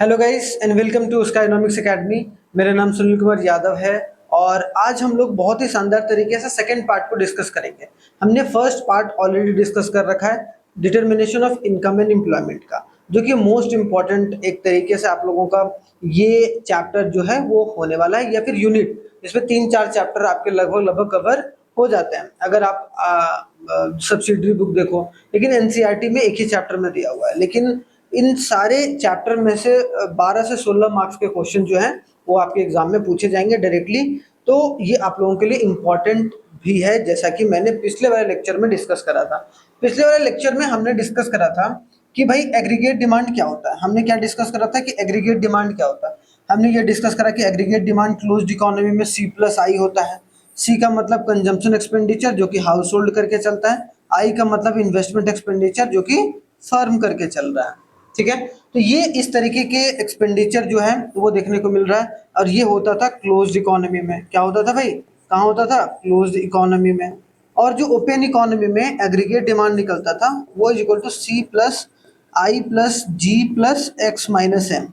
Hello guys and welcome to Skynomics academy. मेरा नाम सुनील कुमार यादव है और आज हम लोग बहुत ही शानदार तरीके से सेकंड पार्ट को डिस्कस करेंगे। हमने फर्स्ट पार्ट ऑलरेडी डिस्कस कर रखा है, determination of income and employment का, जो कि मोस्ट इम्पॉर्टेंट एक तरीके से आप लोगों का ये चैप्टर जो है वो होने वाला है, या फिर यूनिट। इसमें 3-4 चैप्टर आपके लगभग लगभग कवर हो जाते हैं अगर आप सब्सिडरी बुक देखो, लेकिन एनसीईआरटी में एक ही चैप्टर में दिया हुआ है। लेकिन इन सारे चैप्टर में से 12 से 16 मार्क्स के क्वेश्चन जो हैं वो आपके एग्जाम में पूछे जाएंगे डायरेक्टली। तो ये आप लोगों के लिए इम्पॉर्टेंट भी है, जैसा कि मैंने पिछले वाले लेक्चर में डिस्कस करा था। पिछले वाले लेक्चर में हमने डिस्कस करा था कि भाई एग्रीगेट डिमांड क्या होता है। हमने क्या डिस्कस करा था कि एग्रीगेट डिमांड क्या होता है। हमने ये डिस्कस करा कि एग्रीगेट डिमांड क्लोज्ड इकोनॉमी में सी प्लस आई होता है। सी का मतलब कंजम्पशन एक्सपेंडिचर जो कि हाउस होल्ड करके चलता है। आई का मतलब इन्वेस्टमेंट एक्सपेंडिचर जो कि फर्म करके चल रहा है। ठीक है, तो ये इस तरीके के एक्सपेंडिचर जो है वो देखने को मिल रहा है, और ये होता था क्लोज्ड इकोनॉमी में। क्या होता था भाई, कहाँ होता था? क्लोज्ड इकोनॉमी में। और जो ओपन इकोनॉमी में एग्रीगेट डिमांड निकलता था वो is equal to C plus I plus G plus X minus M.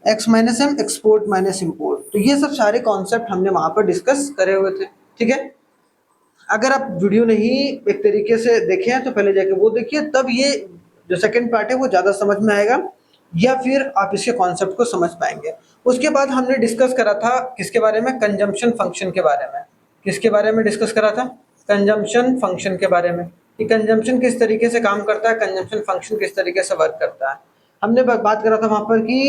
X minus M export minus import. तो ये सब सारे कॉन्सेप्ट हमने वहां पर डिस्कस करे हुए थे। ठीक है, अगर आप वीडियो नहीं एक तरीके से देखे हैं तो पहले जाके वो देखिए, तब ये जो सेकंड पार्ट है वो ज़्यादा समझ में आएगा, या फिर आप इसके कॉन्सेप्ट को समझ पाएंगे। उसके बाद हमने डिस्कस करा था किसके बारे में? कंजम्पशन फंक्शन के बारे में। किसके बारे में डिस्कस करा था? कंजम्पशन फंक्शन के बारे में, कि कंजम्पशन किस तरीके से काम करता है, कंजम्पशन फंक्शन किस तरीके से वर्क करता है। हमने बात करा था वहाँ पर कि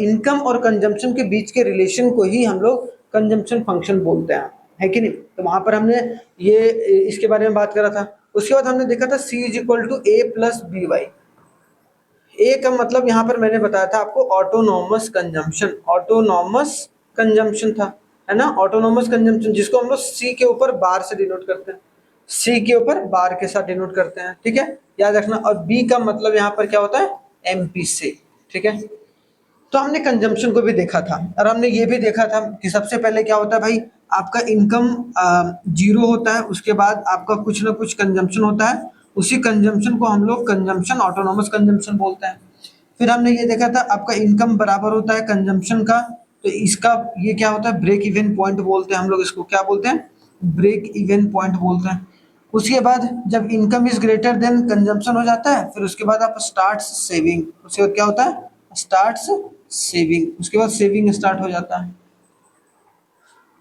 इनकम और कंजम्पशन के बीच के रिलेशन को ही हम लोग कंजम्पशन फंक्शन बोलते हैं, है कि नहीं? तो वहां पर हमने ये इसके बारे में बात करा था। उसके बाद हमने देखा था C is equal to A plus B Y. A का मतलब यहाँ पर मैंने बताया था आपको ऑटोनॉमस कंजम्पशन। ऑटोनॉमस कंजम्पशन था, है ना? ऑटोनॉमस कंजम्पशन जिसको हम लोग सी के ऊपर बार से डिनोट करते हैं, सी के ऊपर बार के साथ डिनोट करते हैं। ठीक है, याद रखना। और बी का मतलब यहाँ पर क्या होता है? एमपी से। ठीक है, तो हमने कंजम्पशन को भी देखा था, और हमने ये भी देखा था कि सबसे पहले क्या होता है भाई, आपका इनकम जीरो होता है, उसके बाद आपका कुछ ना कुछ कंजम्पशन होता है। उसी कंजम्पशन को हम लोग कंजम्पशन ऑटोनॉमस कंजम्पशन बोलते हैं। फिर हमने ये देखा था आपका इनकम बराबर होता है कंजम्पशन का, तो इसका ये क्या होता है? ब्रेक इवन पॉइंट बोलते हैं हम लोग इसको। क्या बोलते हैं? ब्रेक इवन पॉइंट बोलते हैं। उसके बाद जब income is greater than consumption हो जाता है, फिर उसके बाद आप स्टार्ट सेविंग। उसके बाद क्या होता है? Starts saving. उसके बाद सेविंग स्टार्ट हो जाता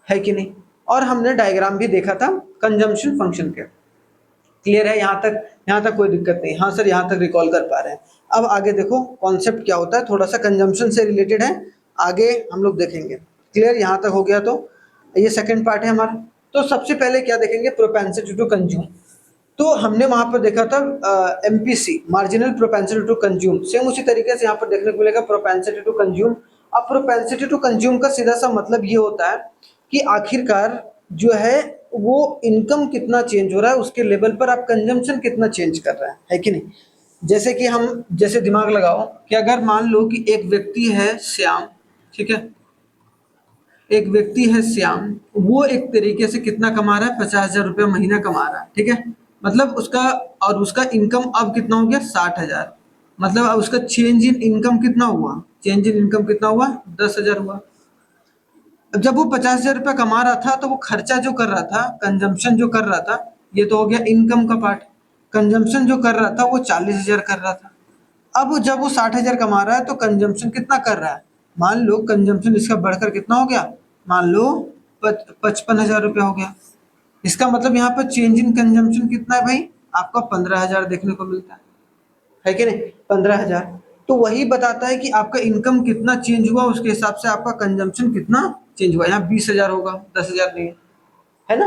है कि नहीं? और हमने डायग्राम भी देखा था कंजम्पशन फंक्शन के। क्लियर है यहाँ तक? यहाँ तक कोई दिक्कत नहीं? हाँ सर, यहाँ तक रिकॉल कर पा रहे हैं। अब आगे देखो कॉन्सेप्ट क्या होता है, थोड़ा सा कंजम्पशन से रिलेटेड है, आगे हम लोग देखेंगे। क्लियर यहाँ तक हो गया? तो ये सेकंड पार्ट है हमारा। तो सबसे पहले क्या देखेंगे? Propensity to consume. तो हमने वहां पर देखा था MPC, marginal propensity to consume. Same उसी तरीके से यहाँ पर देखने को मिलेगा प्रोपेंसिटी टू कंज्यूम। अब प्रोपेंसिटी टू कंज्यूम का सीधा सा मतलब ये होता है कि आखिरकार जो है वो इनकम कितना चेंज हो रहा है, उसके लेवल पर आप कंजम्पशन कितना चेंज कर रहे हैं, है कि नहीं? जैसे कि हम जैसे दिमाग लगाओ कि अगर मान लो कि एक व्यक्ति है श्याम, ठीक है, एक व्यक्ति है श्याम, वो एक तरीके से कितना कमा रहा है? 50,000 रुपया महीना कमा रहा है। ठीक है, मतलब उसका, और उसका इनकम अब कितना हो गया? 60,000। मतलब अब उसका चेंज इन इनकम कितना हुआ? चेंज इन इनकम कितना हुआ? 10,000 हुआ। अब जब वो 50,000 रुपया कमा रहा था तो वो खर्चा जो कर रहा था, कंजम्पशन जो कर रहा था, ये तो हो गया इनकम का पार्ट। कंजम्पशन जो कर रहा था वो 40,000 कर रहा था। अब जब वो 60,000 कमा रहा है तो कंजम्पशन कितना कर रहा है? मान लो कंजम्पशन इसका बढ़कर कितना हो गया? मान लो 55,000 रुपया हो गया। इसका मतलब यहाँ पर चेंज इन कंजम्पशन कितना है भाई? आपका 15,000 देखने को मिलता है कि नहीं? 15,000। तो वही बताता है कि आपका इनकम कितना चेंज हुआ, उसके हिसाब से आपका कंजम्पशन कितना चेंज हुआ। यहाँ 20,000 होगा, 10,000 नहीं, है ना?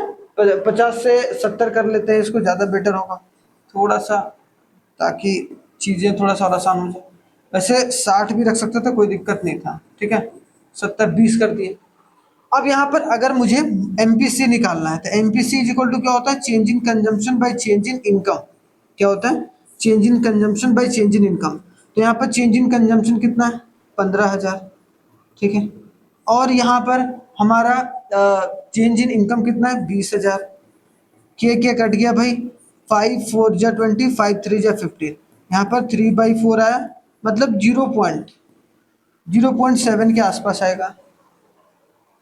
50 से 70 कर लेते हैं, इसको ज़्यादा बेटर होगा थोड़ा सा, ताकि चीज़ें थोड़ा सा और आसान हो जाए। वैसे 60 भी रख सकते थे, कोई दिक्कत नहीं था। ठीक है, 70-20 कर दिए। अब यहाँ पर अगर मुझे एमपीसी निकालना है तो एमपीसी इज इक्वल टू क्या होता है? Change in consumption by change in income. क्या होता है? Change in consumption by change in income. तो यहाँ पर चेंज इन कंजम्पशन कितना है? 15,000। ठीक है, और यहाँ पर हमारा चेंज इन इनकम कितना है? 20,000। क्या कट गया भाई? 5 4 जा 20, 5 3 जा 15। यहाँ पर 3/4 आया, मतलब 0 पॉइंट 0.7 के आसपास आएगा।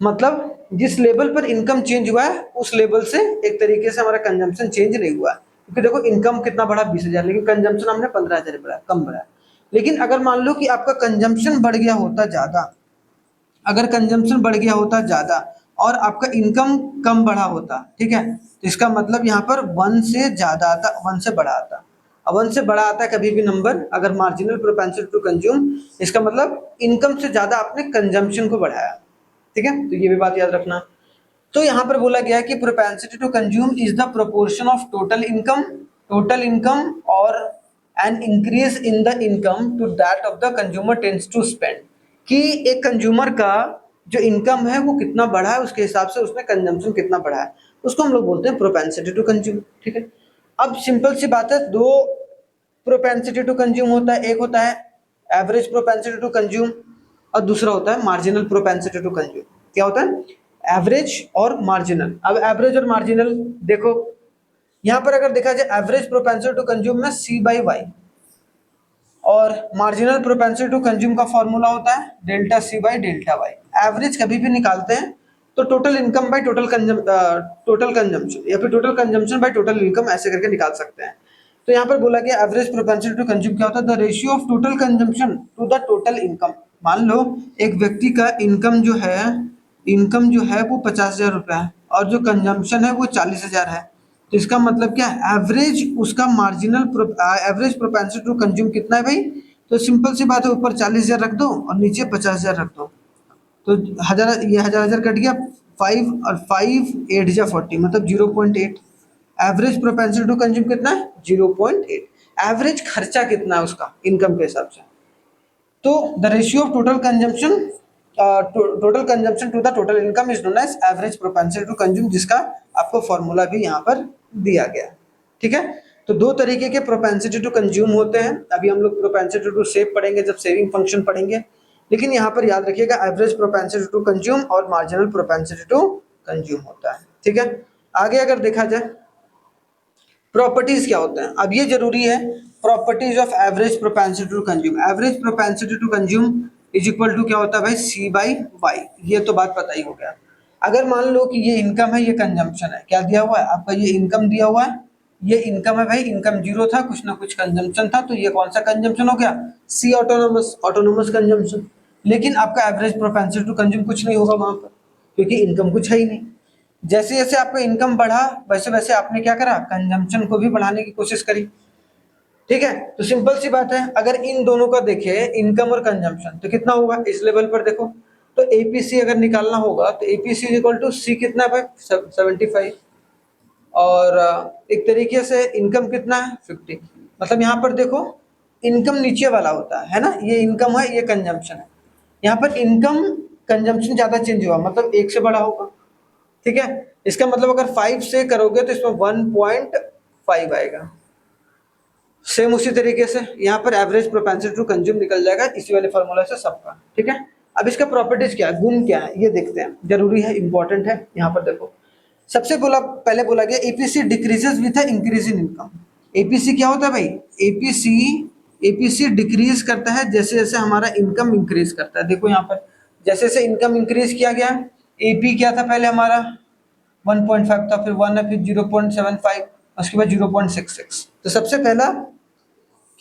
मतलब जिस लेवल पर इनकम चेंज हुआ है उस लेवल से एक तरीके से हमारा कंजम्पशन चेंज नहीं हुआ, क्योंकि देखो इनकम कितना बढ़ा 20,000, लेकिन कंजम्पशन हमने 15,000 बढ़ा, कम बढ़ा। लेकिन अगर मान लो कि आपका कंजम्पशन बढ़ गया होता ज़्यादा, अगर कंजम्पशन बढ़ गया होता ज़्यादा और आपका इनकम कम बढ़ा होता, ठीक है, तो इसका मतलब यहाँ पर 1 से ज़्यादा आता, 1 से बड़ा आता। अब 1 से बड़ा आता है कभी भी नंबर अगर मार्जिनल प्रोपेंसिटी टू कंज्यूम, इसका मतलब इनकम से ज़्यादा आपने कंजम्पशन को बढ़ाया, ठीक है, तो ये भी बात याद रखना। तो यहाँ पर बोला गया है कि propensity to consume is the proportion of total income और an increase in the income to that of the consumer tends to spend, कि एक कंज्यूमर का जो इनकम है वो कितना बढ़ा है उसके हिसाब से उसने कंजम्पशन कितना बढ़ा है, उसको हम लोग बोलते हैं प्रोपेंसिटी टू कंज्यूम, ठीक है। अब सिंपल सी बात है, दो प्रोपेंसिटी टू कंज्यूम होता है, एक होता है एवरेज प्रोपेंसिटी टू कंज्यूम और दूसरा होता है मार्जिनल प्रोपेंसिटी टू कंज्यूम। क्या होता है एवरेज और मार्जिनल। अब एवरेज और मार्जिनल देखो, यहाँ पर अगर देखा जाए एवरेज प्रोपेंसिटी टू कंज्यूम में C/Y और मार्जिनल प्रोपेंसिटी टू कंज्यूम का फॉर्मूला होता है डेल्टा C/डेल्टा Y। एवरेज कभी भी निकालते हैं तो total income by total consumption या फिर total consumption by total income ऐसे करके निकाल सकते हैं। तो यहाँ पर बोला गया एवरेज प्रोपेंसिटी टू कंज्यूम क्या होता है, the ratio of total consumption to the total income. मान लो एक व्यक्ति का इनकम जो है वो 50,000 रुपये है और जो कंजम्पशन है वो 40,000 है, तो इसका मतलब क्या है एवरेज उसका एवरेज प्रोपेंसिटी टू कंज्यूम कितना है भाई, तो सिंपल सी बात है ऊपर 40,000 रख दो और नीचे 50,000 रख दो, तो हजार, ये हजार कट गया 5 और 5 8 जा 40 मतलब 0.8। एवरेज प्रोपेंसिटी टू कंज्यूम कितना है 0.8। एवरेज खर्चा कितना है उसका इनकम के हिसाब से, तो the ratio of total consumption to the total income is known as average propensity to consume, जिसका आपको फॉर्मूला भी यहाँ पर दिया गया है, ठीक है। तो दो तरीके के प्रोपेंसिटी टू कंज्यूम होते हैं। अभी हम लोग प्रोपेंसिटी टू सेव पढ़ेंगे जब सेविंग फंक्शन पढ़ेंगे, लेकिन यहाँ पर याद रखिएगा एवरेज प्रोपेंसिटी टू कंज्यूम और मार्जिनल प्रोपेंसिटी टू कंज्यूम होता है, ठीक है। आगे अगर देखा जाए प्रॉपर्टीज क्या होते हैं, अब ये जरूरी है, properties of average propensity to consume. Average propensity to consume is equal to क्या होता है भाई C/Y, ये तो बात पता ही हो गया। अगर मान लो कि ये इनकम है ये कंजम्पशन है, क्या दिया हुआ है आपका, ये इनकम दिया हुआ है, ये इनकम है भाई, इनकम जीरो था, कुछ ना कुछ कंजम्पशन था, तो ये कौन सा कंजम्पशन हो गया C ऑटोनोमस कंजम्पशन। लेकिन आपका एवरेज प्रोपेंसिटी टू कंज्यूम कुछ नहीं होगा वहां पर, क्योंकि इनकम कुछ है ही नहीं। जैसे जैसे आपका इनकम बढ़ा वैसे वैसे आपने क्या करा कंजम्पशन को भी बढ़ाने की कोशिश करी, ठीक है। तो सिंपल सी बात है, अगर इन दोनों का देखे इनकम और कंजम्पशन तो कितना होगा इस लेवल पर देखो, तो एपीसी अगर निकालना होगा तो एपीसी इक्वल टू सी कितना है भाई 75, और एक तरीके से इनकम कितना है 50। मतलब यहाँ पर देखो इनकम नीचे वाला होता है ना, ये इनकम है ये कंजम्पशन है, यहाँ पर इनकम कंजम्पशन ज्यादा चेंज हुआ मतलब एक से बड़ा होगा, ठीक है। इसका मतलब अगर 5 से करोगे तो इसमें 1.5 आएगा। सेम उसी तरीके से यहाँ पर एवरेज प्रोपेंसिटी टू कंज्यूम निकल जाएगा इसी वाले फॉर्मूला से सबका, ठीक है। अब इसका प्रॉपर्टीज क्या है, गुण क्या है, ये देखते हैं, जरूरी है इंपॉर्टेंट है। यहाँ पर देखो सबसे पहले बोला गया APC decreases with increase in income. APC क्या होता है भाई, एपीसी एपीसी डिक्रीज करता है जैसे जैसे हमारा इनकम इंक्रीज करता है। देखो यहाँ पर जैसे जैसे इनकम इंक्रीज किया गया, एपी क्या था पहले हमारा 1.5 था, फिर 1 है, फिर 0.75, उसके बाद 0.66। तो सबसे पहला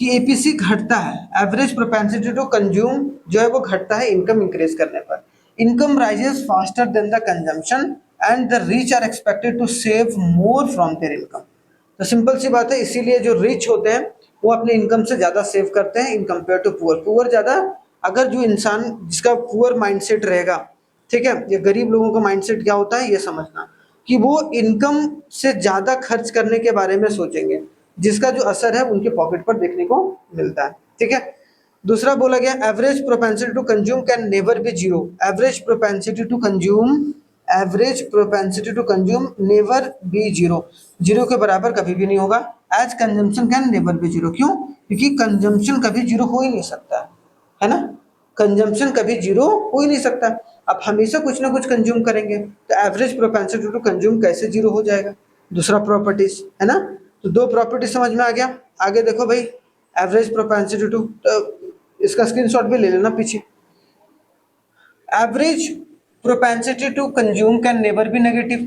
कि एपीसी घटता है, एवरेज प्रोपेंसिटी टू कंज्यूम जो है वो घटता है इनकम इंक्रीज करने पर। Income rises faster than the consumption and the rich are expected to save more from their income. तो सिंपल सी बात है, इसीलिए जो रिच होते हैं वो अपने इनकम से ज्यादा सेव करते हैं इन कंपेयर टू पुअर ज्यादा। अगर जो इंसान जिसका पुअर माइंडसेट रहेगा, ठीक है, ये गरीब लोगों का माइंडसेट क्या होता है ये समझना, कि वो इनकम से ज्यादा खर्च करने के बारे में सोचेंगे, जिसका जो असर है उनके पॉकेट पर देखने को मिलता है, ठीक है। दूसरा बोला गया average propensity to consume can never be zero. Average propensity to consume never be zero, zero के बराबर कभी भी नहीं होगा। As consumption can never be zero, क्यों, क्योंकि कंजम्पशन कभी जीरो हो ही नहीं सकता है ना, कंजम्पशन कभी जीरो हो ही नहीं सकता। आप हमेशा कुछ ना कुछ कंज्यूम करेंगे, तो एवरेज प्रोपेंसिटी टू कंज्यूम कैसे जीरो हो जाएगा। दूसरा प्रॉपर्टीज है ना, तो दो प्रॉपर्टीज समझ में आ गया। आगे देखो भाई एवरेज प्रोपेंसिटी टू, तो इसका स्क्रीनशॉट भी ले लेना पीछे, average propensity to consume can never be negative,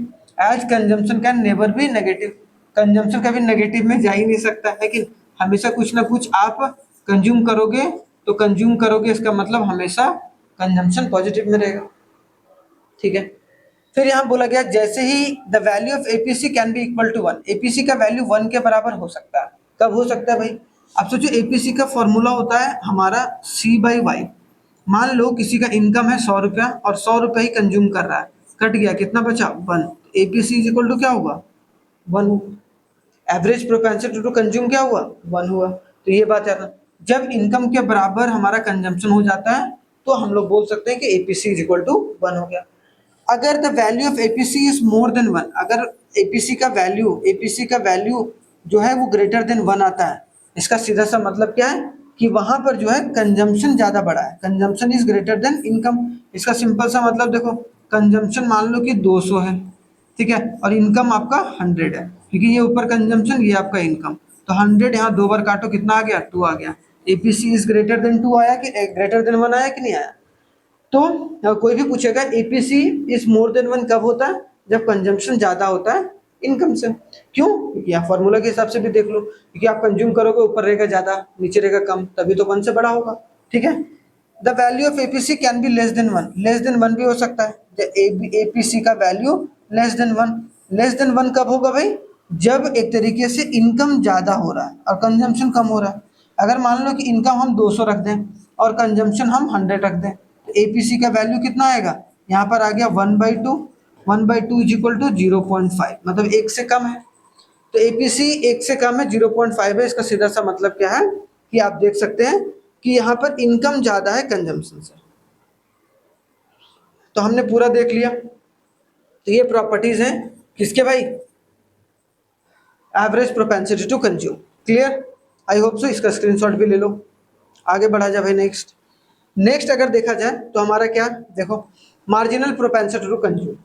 as consumption can never be negative. Consumption कभी नेगेटिव में जा ही नहीं सकता है, लेकिन हमेशा कुछ ना कुछ आप कंज्यूम करोगे, तो कंज्यूम करोगे इसका मतलब हमेशा कंजम्पशन पॉजिटिव में रहेगा। ठीक है, फिर यहाँ बोला गया जैसे ही the value of APC can be equal to 1, APC का वैल्यू 1 के बराबर हो सकता है। कब हो सकता है भाई? अब सोचो एपीसी का फॉर्मूला होता है हमारा सी बाई वाई। मान लो किसी का इनकम है 100 रुपया और 100 रुपया ही कंज्यूम कर रहा है, कट गया कितना बचा 1, एपीसी इज इक्वल टू क्या हुआ 1। एवरेज प्रोपेंसिटी टू कंज्यूम क्या हुआ 1 हुआ। तो ये बात है, जब इनकम के बराबर हमारा कंजम्पशन हो जाता है तो हम लोग बोल सकते हैं कि एपीसी इज इक्वल टू 1 हो गया। अगर the value of APC is more than 1, अगर एपीसी का वैल्यू जो है वो ग्रेटर देन 1 आता है, इसका सीधा सा मतलब क्या है कि वहां पर जो है कंजम्पशन ज्यादा बढ़ा है, consumption is greater than income. इसका सिंपल सा मतलब देखो, कंजम्पशन मान लो कि 200 है, ठीक है, और इनकम आपका 100 है, क्योंकि ये ऊपर कंजम्पशन ये आपका इनकम, तो 100 यहाँ 2 बार काटो कितना आ गया 2 आ गया। एपीसी इज ग्रेटर देन 2 आया कि ग्रेटर देन 1 आया कि नहीं आया? तो कोई भी पूछेगा एपीसी इज मोर देन 1 कब होता है? जब कंजम्पशन ज्यादा होता है इनकम से। क्यों? या फॉर्मूला के हिसाब से भी देख लो, क्योंकि आप कंज्यूम करोगे ऊपर रहेगा ज्यादा नीचे रहेगा कम, तभी तो 1 से बड़ा होगा। ठीक है, the value of APC can be less than 1, less than 1 भी हो सकता है। एपीसी का value less than 1, less than 1 कब होगा भाई? जब एक तरीके से इनकम ज्यादा हो रहा है और कंजम्पशन कम हो रहा है। अगर मान लो कि इनकम हम 200 रख दें और कंजम्पशन हम 100 रख दें, तो एपीसी का वैल्यू कितना आएगा? यहाँ पर आ गया 1/2, 1/2 इज इक्वल टू 0.5, मतलब 1 से कम है। तो एपीसी 1 से कम है, 0.5 है, इसका सीधा सा मतलब क्या है कि आप देख सकते हैं कि यहाँ पर इनकम ज्यादा है कंजम्पशन से। तो हमने पूरा देख लिया। तो ये प्रॉपर्टीज हैं किसके भाई? Average propensity to consume. Clear? I hope so. इसका स्क्रीनशॉट भी ले लो। आगे बढ़ा जाए भाई। नेक्स्ट अगर देखा जाए तो हमारा क्या देखो, मार्जिनल प्रोपेंसिटी टू कंज्यूम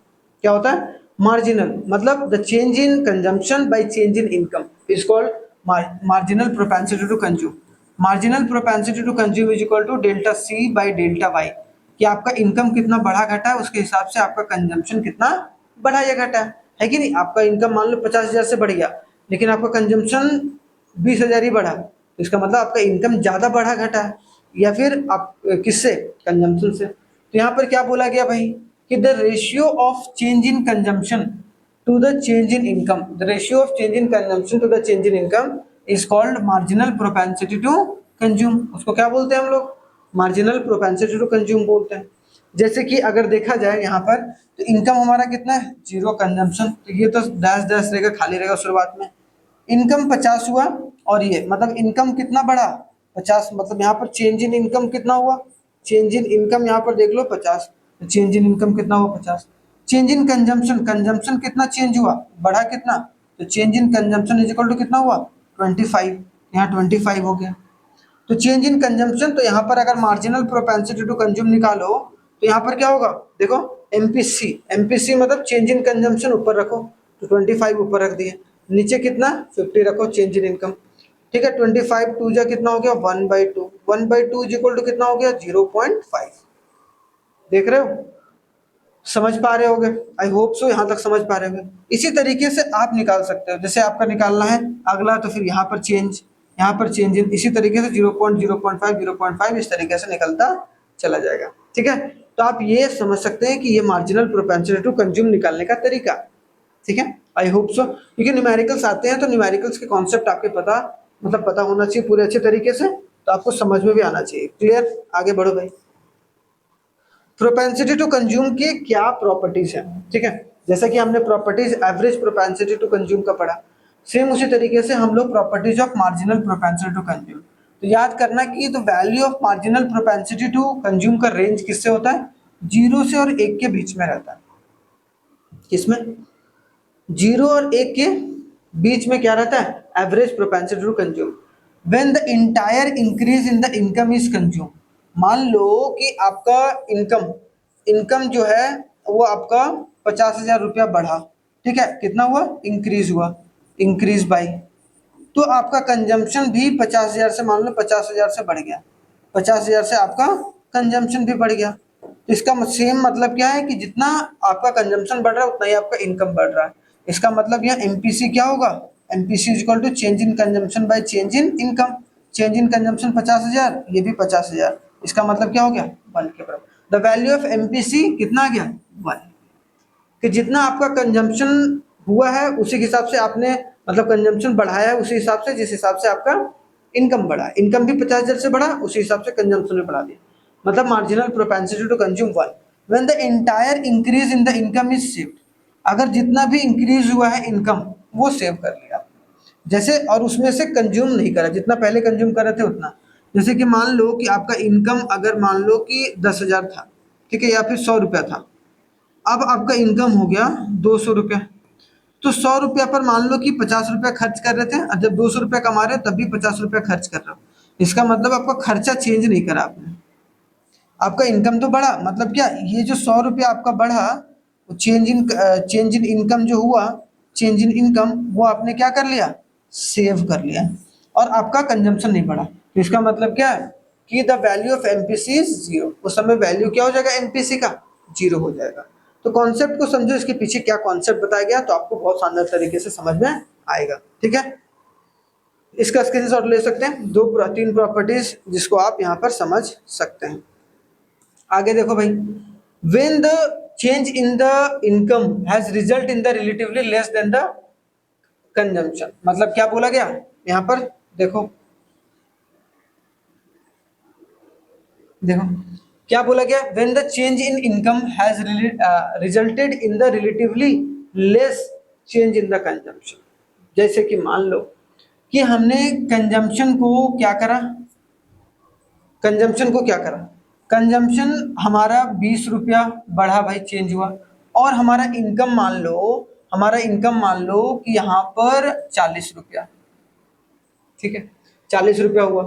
क्या होता है? मार्जिनल मतलब the change in consumption by change in income is called marginal propensity to consume. Marginal propensity to consume is equal to delta C by delta Y, कि आपका income कितना बढ़ा घटा है उसके हिसाब से आपका कंजम्पशन कितना बढ़ा या घटा है कि नहीं? आपका इनकम मान लो 50,000 से बढ़ गया, लेकिन आपका कंजम्पशन 20,000 ही बढ़ा, तो इसका मतलब आपका इनकम ज़्यादा बढ़ा घटा है, या फिर आप किससे? कंजम्पशन से। तो यहाँ पर क्या बोला गया भाई कि the ratio of change in consumption to the change in income, the ratio of change in consumption to the change in income is called marginal propensity to consume. उसको क्या बोलते हैं हम लोग? मार्जिनल प्रोपेंसिटी टू कंज्यूम बोलते हैं। जैसे कि अगर देखा जाए यहाँ पर, तो इनकम हमारा कितना है? 0, कंजम्पशन तो ये तो डैश डैश रहेगा, खाली रहेगा शुरुआत में। इनकम 50 हुआ, और ये मतलब इनकम कितना बढ़ा? 50, मतलब यहाँ पर चेंज इन इनकम कितना हुआ? चेंज इन इनकम यहाँ पर देख लो 50, तो चेंज इन इनकम कितना हुआ? 50। चेंज इन कंजम्पशन, कंजम्पशन कितना चेंज हुआ? बढ़ा कितना? तो change in consumption is equal to कितना हुआ? 25, यहाँ 25 हो गया। तो चेंज इन कंजम्पशन, तो यहाँ पर अगर मार्जिनल प्रोपेंसिटी टू कंज्यूम निकालो तो यहाँ पर क्या होगा? देखो एमपीसी, एमपीसी मतलब चेंज इन कंजम्पशन ऊपर रखो, तो 25 ऊपर रख दिए, नीचे कितना 50 रखो चेंज इन इनकम। ठीक है, 25 टू जा कितना हो गया 1/2, 1/2 इज इक्वल टू कितना हो गया 0.5। देख रहे हो? समझ पा रहे होगे? आई होप सो यहाँ तक समझ पा रहे होगे। इसी तरीके से आप निकाल सकते हो, जैसे आपका निकालना है अगला, तो फिर यहाँ पर चेंज, यहाँ पर चेंज इन, इसी तरीके से 0.0.5 0.5 इस तरीके से निकलता चला जाएगा। ठीक है, तो आप ये समझ सकते हैं कि ये मार्जिनल प्रोपेंसिटी टू कंज्यूम निकालने का तरीका। ठीक है, आई होप सो, क्योंकि न्यूमेरिकल्स आते हैं तो न्यूमेरिकल्स के कॉन्सेप्ट आपके पता होना चाहिए पूरे अच्छे तरीके से, तो आपको समझ में भी आना चाहिए। क्लियर? आगे बढ़ो भाई। प्रोपेंसिटी टू कंज्यूम की क्या प्रॉपर्टीज है? ठीक है, जैसा कि हमने properties average propensity to consume का पढ़ा, सेम उसी तरीके से हम लोग properties of marginal propensity to consume. तो याद करना कि तो value of marginal propensity to consume का रेंज किससे होता है? 0 से और 1 के बीच में रहता है। किसमें? 0 और 1 के बीच में क्या रहता है? Average propensity to consume. When the entire increase in the income is consume, मान लो कि आपका इनकम इनकम जो है वो आपका 50,000 रुपया बढ़ा, ठीक है, कितना हुआ? इंक्रीज हुआ, इंक्रीज बाई, तो आपका कंजम्पशन भी 50,000 से, मान लो 50,000 से बढ़ गया, 50,000 से आपका कंजम्पशन भी बढ़ गया। तो इसका सेम मतलब क्या है कि जितना आपका कंजम्पशन बढ़ रहा है उतना ही आपका इनकम बढ़ रहा है। इसका मतलब यहाँ एमपीसी क्या होगा, MPC is equal to change in consumption by change in income. Change in consumption 50,000, ये भी 50,000, इसका मतलब क्या हो गया 1 के बराबर। द वैल्यू ऑफ एमपीसी कितना आ गया 1, कि जितना आपका कंजम्पशन हुआ है उसी के हिसाब से आपने मतलब कंजम्पशन बढ़ाया है उसी हिसाब से जिस हिसाब से आपका इनकम बढ़ा है। इनकम भी 50,000 से बढ़ा उसी हिसाब से कंजम्पशन भी बढ़ा दिया, मतलब marginal propensity to consume 1 when the entire increase in the income is saved. अगर जितना भी इंक्रीज हुआ है इनकम वो सेव कर लिया जैसे, और उसमें से कंज्यूम नहीं करा, जितना पहले कंज्यूम कर रहे थे उतना। जैसे कि मान लो कि आपका इनकम अगर मान लो कि 10,000 था, ठीक है, या फिर 100 रुपया था, अब आपका इनकम हो गया 200 रुपया। तो 100 रुपया पर मान लो कि 50 रुपया खर्च कर रहे थे, और जब 200 रुपया कमा रहे हो तब भी 50 रुपया खर्च कर रहे हो। इसका मतलब आपका खर्चा चेंज नहीं करा आपने, आपका इनकम तो बढ़ा। मतलब क्या, ये जो 100 रुपया आपका बढ़ा, चेंज इन इनकम जो हुआ, चेंज इन इनकम वो आपने क्या कर लिया, सेव कर लिया, और आपका कंजम्पशन नहीं बढ़ा। तो इसका मतलब क्या है कि the value of MPC is zero. उस समय वैल्यू क्या हो जाएगा एमपीसी का, जीरो हो जाएगा। तो कॉन्सेप्ट को समझो, इसके पीछे क्या कॉन्सेप्ट बताया गया, तो आपको बहुत शानदार तरीके से समझ में आएगा। ठीक है, इसका स्क्रीनशॉट ले सकते हैं, तीन प्रॉपर्टीज जिसको आप यहाँ पर समझ सकते हैं। आगे देखो भाई, when the change in the income has result in the relatively less than the consumption, मतलब क्या बोला गया यहाँ पर, देखो देखो क्या बोला गया, when the change in income has resulted in the relatively less change in the consumption। जैसे कि मान लो कि हमने कंजम्पशन को क्या करा, कंजम्पशन को क्या करा, कंजम्पशन हमारा 20 रुपया बढ़ा भाई, चेंज हुआ, और हमारा इनकम मान लो, हमारा इनकम मान लो कि यहाँ पर 40 रुपया, ठीक है, 40 रुपया हुआ।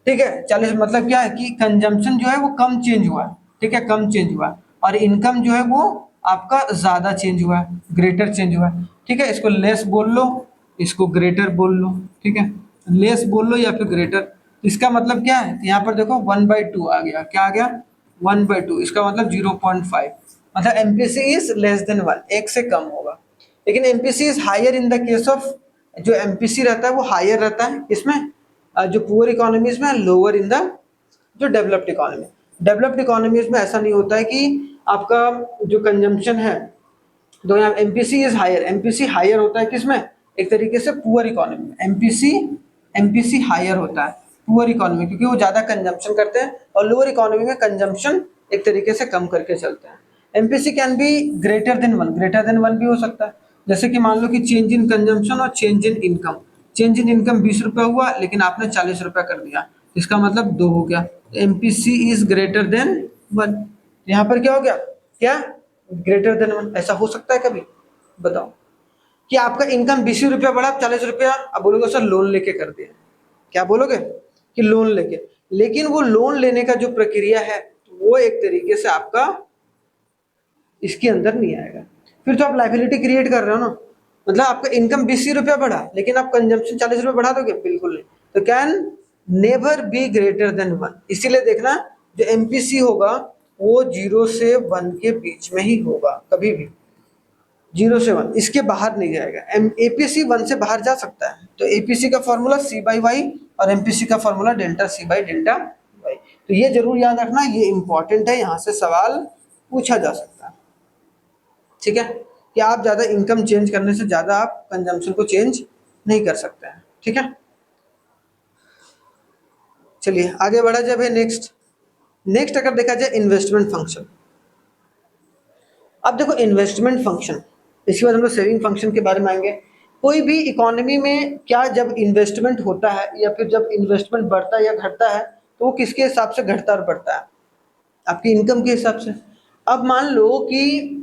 ठीक है, 40 मतलब क्या है कि कंजम्पशन जो है वो कम चेंज हुआ है, ठीक है, कम चेंज हुआ है, और इनकम जो है वो आपका ज्यादा चेंज हुआ है, ग्रेटर चेंज हुआ है। ठीक है, इसको लेस बोल लो, इसको ग्रेटर बोल लो, ठीक है, लेस बोल लो या फिर ग्रेटर। इसका मतलब क्या है, यहाँ पर देखो 1/2 आ गया, क्या आ गया 1/2, इसका मतलब 0.5, मतलब एमपीसी इज लेस देन 1, एक से कम होगा। लेकिन MPC is higher in the case of, जो एमपीसी रहता है वो हायर रहता है इसमें जो पुअर इकोनॉमीज में, लोअर इन द जो डेवलप्ड इकोनॉमी। डेवलप्ड इकोनॉमीज में ऐसा नहीं होता है कि आपका जो कंजम्पशन है, तो यहाँ MPC is higher, MPC higher होता है किसमें, एक तरीके से पुअर इकोनॉमी में एमपीसी एमपीसी हायर होता है पुअर इकोनॉमी, क्योंकि वो ज्यादा कंजम्पशन करते हैं, और लोअर इकोनॉमी में कंजम्पशन एक तरीके से कम करके चलते हैं। MPC can be greater than 1, greater than 1 भी हो सकता है। जैसे कि मान लो कि चेंज इन कंजम्पशन और change in income, change in income 20 रुपया हुआ लेकिन आपने 40 रुपया कर दिया, इसका मतलब 2 हो गया, एमपीसी इज ग्रेटर देन 1। यहाँ पर क्या हो गया, क्या ग्रेटर देन 1, ऐसा हो सकता है कभी, बताओ कि आपका इनकम 20 रुपया बढ़ा, 40 रुपया, अब बोलोगे सर लोन लेके कर दिया, क्या बोलोगे कि लोन लेके, लेकिन वो लोन लेने का जो प्रक्रिया है वो एक तरीके से आपका इसके अंदर नहीं आएगा। फिर तो आप लाइबिलिटी क्रिएट कर रहे हो ना, मतलब आपका इनकम 20 रुपया बढ़ा लेकिन आप कंजम्पशन 40 रुपया बढ़ा दोगे, बिल्कुल नहीं। तो can never be greater than 1, इसीलिए देखना जो एमपीसी होगा वो 0 से 1 के बीच में ही होगा, कभी भी 0 से 1, इसके बाहर नहीं जाएगा। एपीसी 1 से बाहर जा सकता है, तो एपीसी का फॉर्मूला C/Y और एमपीसी का फॉर्मूला डेल्टा C/डेल्टा Y। तो ये जरूर याद रखना, ये इंपॉर्टेंट है, यहाँ से सवाल पूछा जा सकता है। ठीक है, कि आप ज्यादा इनकम चेंज करने से ज्यादा आप कंजम्पशन को चेंज नहीं कर सकते हैं। ठीक है, चलिए आगे बढ़ा जाए भाई। नेक्स्ट नेक्स्ट अगर देखा जाए इन्वेस्टमेंट फंक्शन। अब देखो इन्वेस्टमेंट फंक्शन, इसके बाद हम लोग सेविंग फंक्शन के बारे में आएंगे। कोई भी इकोनॉमी में क्या जब इन्वेस्टमेंट होता है या फिर जब इन्वेस्टमेंट बढ़ता है या घटता है, तो वो किसके हिसाब से घटता और बढ़ता है, आपकी इनकम के हिसाब से। अब मान लो कि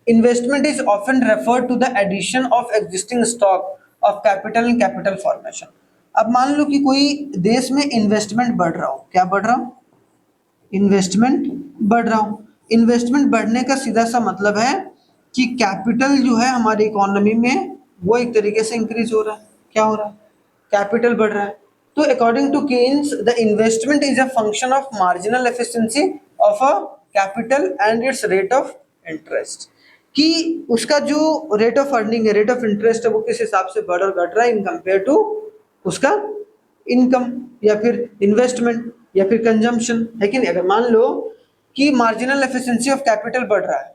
investment is often refer to the addition of existing stock of capital and capital formation. अब मान लो कि कोई देश में इन्वेस्टमेंट बढ़ रहा हो, क्या बढ़ रहा हो, इन्वेस्टमेंट बढ़ रहा हो। इन्वेस्टमेंट बढ़ने का सीधा सा मतलब है कि कैपिटल जो है हमारी इकोनॉमी में वो एक तरीके से इंक्रीज हो रहा है, क्या हो रहा है, कैपिटल बढ़ रहा है। तो according to Keynes the investment is a function of marginal efficiency of a capital and its rate of interest, कि उसका जो रेट ऑफ अर्निंग है, रेट ऑफ इंटरेस्ट है, वो किस हिसाब से बढ़ और घट रहा है इन कंपेयर टू उसका इनकम या फिर इन्वेस्टमेंट या फिर कंजम्पशन, है कि नहीं। अगर मान लो कि मार्जिनल एफिशिएंसी ऑफ कैपिटल बढ़ रहा है,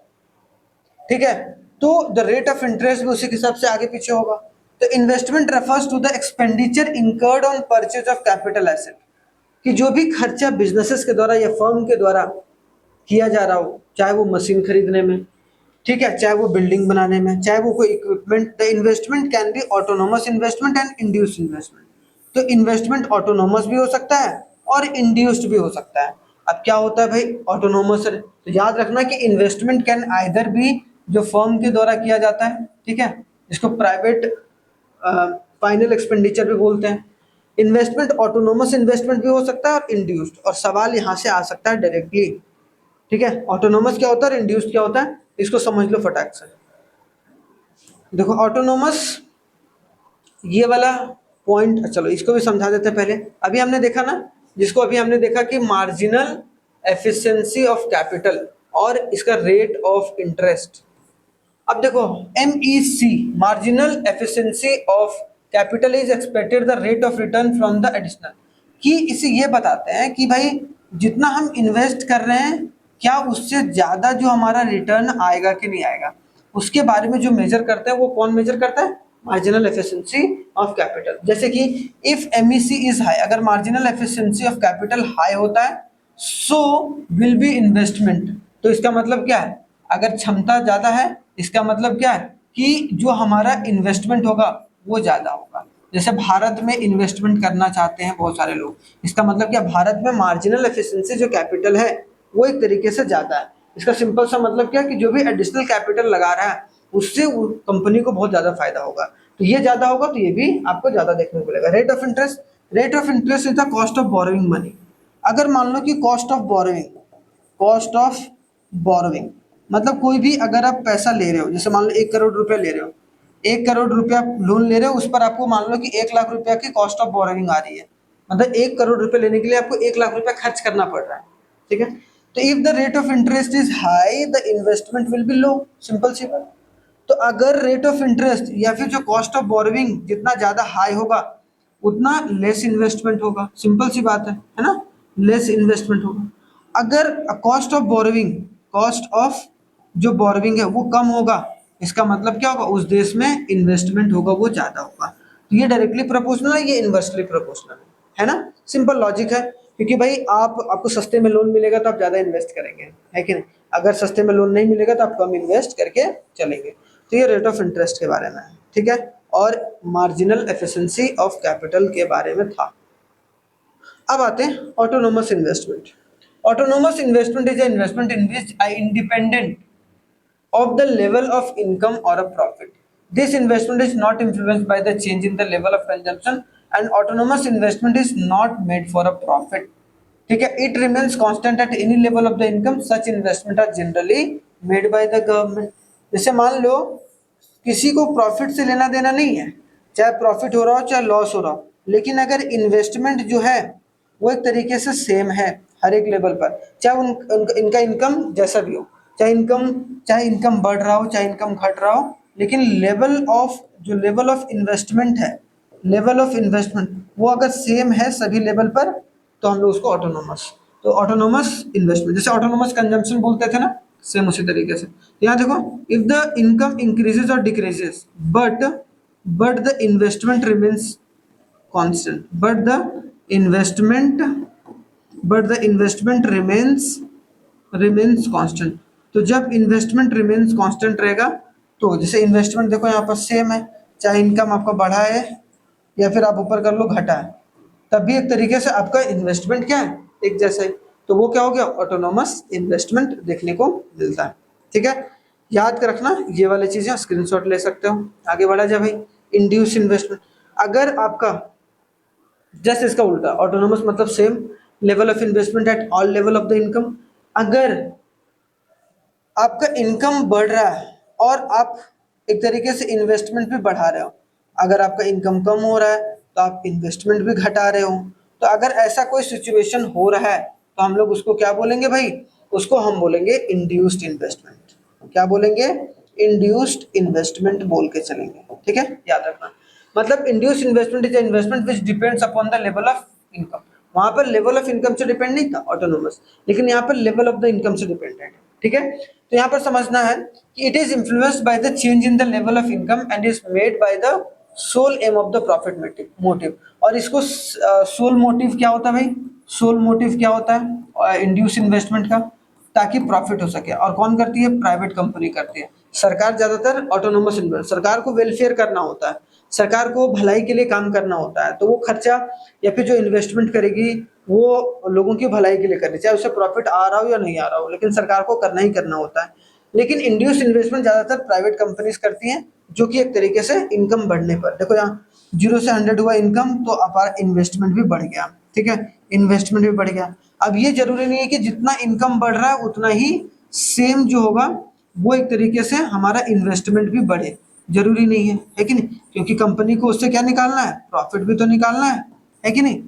ठीक है, तो द रेट ऑफ इंटरेस्ट भी उसी के हिसाब से आगे पीछे होगा। तो investment refers to the expenditure incurred on purchase of capital asset, कि जो भी खर्चा बिजनेसेस के द्वारा या फर्म के द्वारा किया जा रहा हो, चाहे वो मशीन खरीदने में, ठीक है, चाहे वो बिल्डिंग बनाने में, चाहे वो कोई equipment, the investment can be autonomous investment and induced investment. तो इन्वेस्टमेंट ऑटोनोमस भी हो सकता है और इंड्यूस्ड भी हो सकता है। अब क्या होता है भाई ऑटोनोमस, तो याद रखना कि इन्वेस्टमेंट कैन आइदर भी जो फर्म के द्वारा किया जाता है, ठीक है, जिसको प्राइवेट फाइनल एक्सपेंडिचर भी बोलते हैं। इन्वेस्टमेंट ऑटोनोमस इन्वेस्टमेंट भी हो सकता है और इंड्यूस्ड, और सवाल यहाँ से आ सकता है डायरेक्टली, ठीक है, ऑटोनोमस क्या होता है और इंड्यूस्ड क्या होता है, इसको समझ लो फटाक से। देखो ऑटोनोमस ये वाला पॉइंट, चलो इसको भी समझा देते हैं पहले। अभी हमने देखा ना, जिसको अभी हमने देखा कि मार्जिनल एफिशिएंसी ऑफ कैपिटल और इसका रेट ऑफ इंटरेस्ट। अब देखो MEC marginal efficiency of capital is expected the rate of return from the additional, कि इसे ये बताते हैं कि भाई जितना हम इन्वेस्ट कर रहे हैं क्या उससे ज़्यादा जो हमारा रिटर्न आएगा कि नहीं आएगा, उसके बारे में जो मेजर करते हैं वो कौन मेजर करता है, मार्जिनल एफिशिएंसी ऑफ कैपिटल। जैसे कि इफ MEC इज हाई, अगर marginal efficiency of capital high होता है सो विल बी इन्वेस्टमेंट, तो इसका मतलब क्या है, अगर क्षमता ज़्यादा है इसका मतलब क्या है कि जो हमारा इन्वेस्टमेंट होगा वो ज़्यादा होगा। जैसे भारत में इन्वेस्टमेंट करना चाहते हैं बहुत सारे लोग, इसका मतलब क्या, भारत में मार्जिनल एफिशिएंसी जो कैपिटल है वो एक तरीके से ज़्यादा है। इसका सिंपल सा मतलब क्या है कि जो भी एडिशनल कैपिटल लगा रहा है उससे कंपनी को बहुत ज़्यादा फायदा होगा, तो ये ज़्यादा होगा तो ये भी आपको ज़्यादा देखने को मिलेगा। Rate of interest, rate of interest is the cost of borrowing money. अगर मान लो कि cost of borrowing, cost of borrowing मतलब कोई भी अगर आप पैसा ले रहे हो, जैसे मान लो 1 करोड़ रुपया ले रहे हो, 1 करोड़ रुपया लोन ले रहे हो, उस पर आपको मान लो कि 1 लाख रुपया की कॉस्ट ऑफ बोरोइंग आ रही है, मतलब 1 करोड़ रुपये लेने के लिए आपको 1 लाख रुपया खर्च करना पड़ रहा है, ठीक है। तो if the rate of interest is high the investment will be low, simple सी बात। तो अगर रेट ऑफ इंटरेस्ट या फिर जो कॉस्ट ऑफ बोरोइंग जितना ज़्यादा हाई होगा उतना लेस इन्वेस्टमेंट होगा, सिंपल सी बात है ना, लेस इन्वेस्टमेंट होगा। अगर cost of borrowing, cost of जो बोरोइंग है वो कम होगा, इसका मतलब क्या होगा, उस देश में इन्वेस्टमेंट होगा वो ज़्यादा होगा। तो ये डायरेक्टली प्रोपोर्शनल है, ये इन्वर्सली प्रोपोर्शनल है ना, सिंपल लॉजिक है। क्योंकि भाई आपको सस्ते में लोन मिलेगा तो आप ज़्यादा इन्वेस्ट करेंगे, है कि नहीं, अगर सस्ते में लोन नहीं मिलेगा तो आप कम इन्वेस्ट करके चलेंगे। तो ये रेट ऑफ इंटरेस्ट के बारे में है, ठीक है, और मार्जिनल एफिशिएंसी ऑफ कैपिटल के बारे में था। अब आते हैं autonomous investment. Autonomous investment is investment in which I independent of the level of income or a profit. This investment is not influenced by the change in the level of consumption and autonomous investment is not made for a profit. ठीक है, it remains constant at any level of the income. Such investment are generally made by the government. जैसे मान लो किसी को profit से लेना देना नहीं है, चाहे प्रॉफिट हो रहा हो चाहे लॉस हो रहा हो, लेकिन अगर इन्वेस्टमेंट जो है वो एक तरीके से सेम है हर एक लेवल पर, चाहे इनका इनकम जैसा भी हो, चाहे इनकम बढ़ रहा हो चाहे इनकम घट रहा हो, लेकिन लेवल ऑफ इन्वेस्टमेंट है, लेवल ऑफ इन्वेस्टमेंट वो अगर सेम है सभी लेवल पर तो हम लोग उसको ऑटोनोमस, तो ऑटोनोमस इन्वेस्टमेंट, जैसे ऑटोनोमस कंजम्पशन बोलते थे ना, सेम उसी तरीके से। यहाँ देखो इफ द इनकम इंक्रीजेज और decreases but the investment remains constant, investment but the investment remains constant. तो जब इन्वेस्टमेंट रिमेन्स कांस्टेंट रहेगा, तो जैसे इन्वेस्टमेंट देखो यहाँ पर सेम है, चाहे इनकम आपका बढ़ा है या फिर आप ऊपर कर लो घटा है, तब भी एक तरीके से आपका इन्वेस्टमेंट क्या है, एक जैसा है। तो वो क्या हो गया, ऑटोनोमस इन्वेस्टमेंट देखने को मिलता है, ठीक है। याद कर रखना ये वाली चीज़ें, स्क्रीनशॉट ले सकते हो। आगे बढ़ा जाए भाई, इंड्यूस इन्वेस्टमेंट। अगर आपका जस्ट इसका उल्टा, ऑटोनोमस मतलब same level of investment at all level of the income. अगर आपका इनकम बढ़ रहा है और आप एक तरीके से इन्वेस्टमेंट भी बढ़ा रहे हो, अगर आपका इनकम कम हो रहा है तो आप इन्वेस्टमेंट भी घटा रहे हो, तो अगर ऐसा कोई सिचुएशन हो रहा है तो हम लोग उसको क्या बोलेंगे भाई, उसको हम बोलेंगे इंड्यूस्ड इन्वेस्टमेंट। क्या बोलेंगे? इंड्यूस्ड इन्वेस्टमेंट बोल के चलेंगे, ठीक है, याद रखना। मतलब induced investment is investment which depends upon the level of income. वहां पर लेवल ऑफ इनकम से डिपेंड नहीं था ऑटोनोमस, लेकिन यहाँ पर लेवल ऑफ द इनकम से डिपेंडेंट है, ठीक है। तो यहाँ पर समझना है कि it is influenced by the change in the level of income and is made by the sole aim of the profit motive. और इसको सोल मोटिव क्या होता है भाई? सोल मोटिव क्या होता है इंड्यूस इन्वेस्टमेंट का? ताकि प्रॉफिट हो सके। और कौन करती है? प्राइवेट कंपनी करती है। सरकार ज्यादातर ऑटोनोमस इन्वेस्ट, सरकार को वेलफेयर करना होता है, सरकार को भलाई के लिए काम करना होता है, तो वो खर्चा या फिर जो इन्वेस्टमेंट करेगी वो लोगों की भलाई के लिए करनी, चाहे उससे प्रॉफिट आ रहा हो या नहीं आ रहा हो, लेकिन सरकार को करना ही करना होता है। लेकिन इंड्यूस इन्वेस्टमेंट ज्यादातर प्राइवेट कंपनीज करती हैं, जो कि एक तरीके से इनकम बढ़ने पर, देखो यहाँ 0 से 100 हुआ इनकम तो हमारा इन्वेस्टमेंट भी बढ़ गया, ठीक है, इन्वेस्टमेंट भी बढ़ गया। अब ये जरूरी नहीं है कि जितना इनकम बढ़ रहा है उतना ही सेम जो होगा वो एक तरीके से हमारा इन्वेस्टमेंट भी बढ़े, जरूरी नहीं है कि नहीं? क्योंकि कंपनी को उससे क्या निकालना है? प्रॉफिट भी तो निकालना है कि नहीं?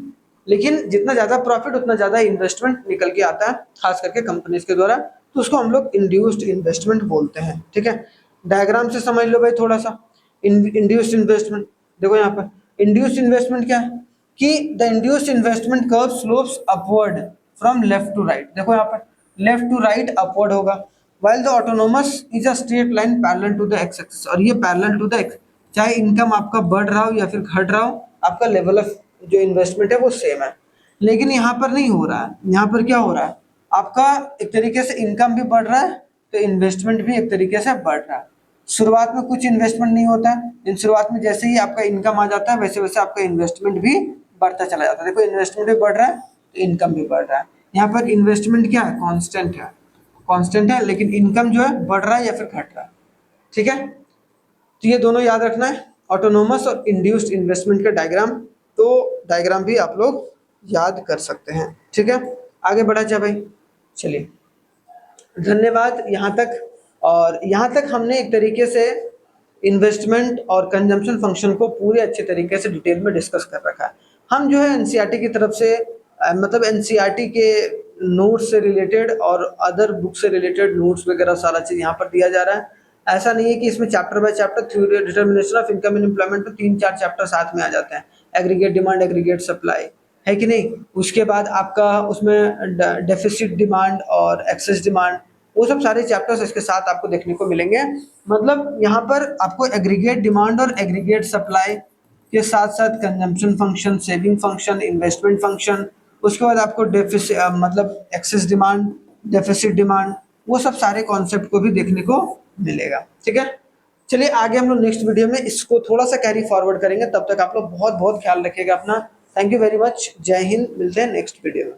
लेकिन जितना ज्यादा प्रॉफिट उतना ज्यादा इन्वेस्टमेंट निकल के आता है, खास करके कंपनीज के द्वारा, तो उसको हम लोग इंड्यूस्ड इन्वेस्टमेंट बोलते हैं, ठीक है। डायग्राम से समझ लो भाई थोड़ा सा इंड्यूस्ड इन्वेस्टमेंट। देखो यहाँ पर इंड्यूस्ड इन्वेस्टमेंट क्या है कि the induced investment curve slopes upward from left to right. देखो यहाँ पर लेफ्ट टू राइट अपवर्ड होगा, while the autonomous is a straight line parallel to the x axis। और ये parallel to the x, चाहे इनकम आपका बढ़ रहा हो या फिर घट रहा हो, आपका लेवल ऑफ जो इन्वेस्टमेंट है वो सेम है। लेकिन यहाँ पर नहीं हो रहा है, यहाँ पर क्या हो रहा है? आपका एक तरीके से इनकम भी बढ़ रहा है तो इन्वेस्टमेंट भी एक तरीके से बढ़ रहा है। शुरुआत में कुछ इन्वेस्टमेंट नहीं होता है, लेकिन शुरुआत में जैसे ही आपका इनकम आ जाता है वैसे वैसे आपका इन्वेस्टमेंट भी बढ़ता चला जाता है। देखो इन्वेस्टमेंट भी बढ़ रहा है तो इनकम भी बढ़ रहा है। यहाँ पर इन्वेस्टमेंट क्या है? कांस्टेंट है, कांस्टेंट है, लेकिन इनकम जो है बढ़ रहा है या फिर घट रहा है, ठीक है। तो ये दोनों याद रखना है, ऑटोनोमस और इंड्यूस्ड इन्वेस्टमेंट का डायग्राम। तो डायग्राम भी आप लोग याद कर सकते हैं, ठीक है। आगे बढ़ा जाए भाई, चलिए, धन्यवाद यहाँ तक। और यहाँ तक हमने एक तरीके से इन्वेस्टमेंट और कंजम्पशन फंक्शन को पूरे अच्छे तरीके से डिटेल में डिस्कस कर रखा है। हम जो है एनसीईआरटी की तरफ से मतलब एनसीईआरटी के नोट्स से रिलेटेड और अदर बुक से रिलेटेड नोट्स वगैरह सारा चीज़ यहाँ पर दिया जा रहा है। ऐसा नहीं है कि इसमें chapter by chapter theory determination of income in employment में 3-4 चैप्टर साथ में आ जाते हैं। एग्रीगेट डिमांड, एग्रीगेट सप्लाई, है कि नहीं? उसके बाद आपका उसमें डेफिसिट डिमांड और एक्सेस डिमांड, वो सब सारे चैप्टर्स इसके साथ आपको देखने को मिलेंगे। मतलब यहाँ पर आपको एग्रीगेट डिमांड और एग्रीगेट सप्लाई के साथ साथ consumption function, saving function, investment function, उसके बाद आपको डेफिसिट मतलब एक्सेस डिमांड, डेफिसिट डिमांड, वो सब सारे कॉन्सेप्ट को भी देखने को मिलेगा, ठीक है। चलिए आगे हम लोग नेक्स्ट वीडियो में इसको थोड़ा सा कैरी फॉरवर्ड करेंगे। तब तक आप लोग बहुत बहुत ख्याल रखिएगा अपना। थैंक यू वेरी मच, जय हिंद, मिलते हैं नेक्स्ट वीडियो में।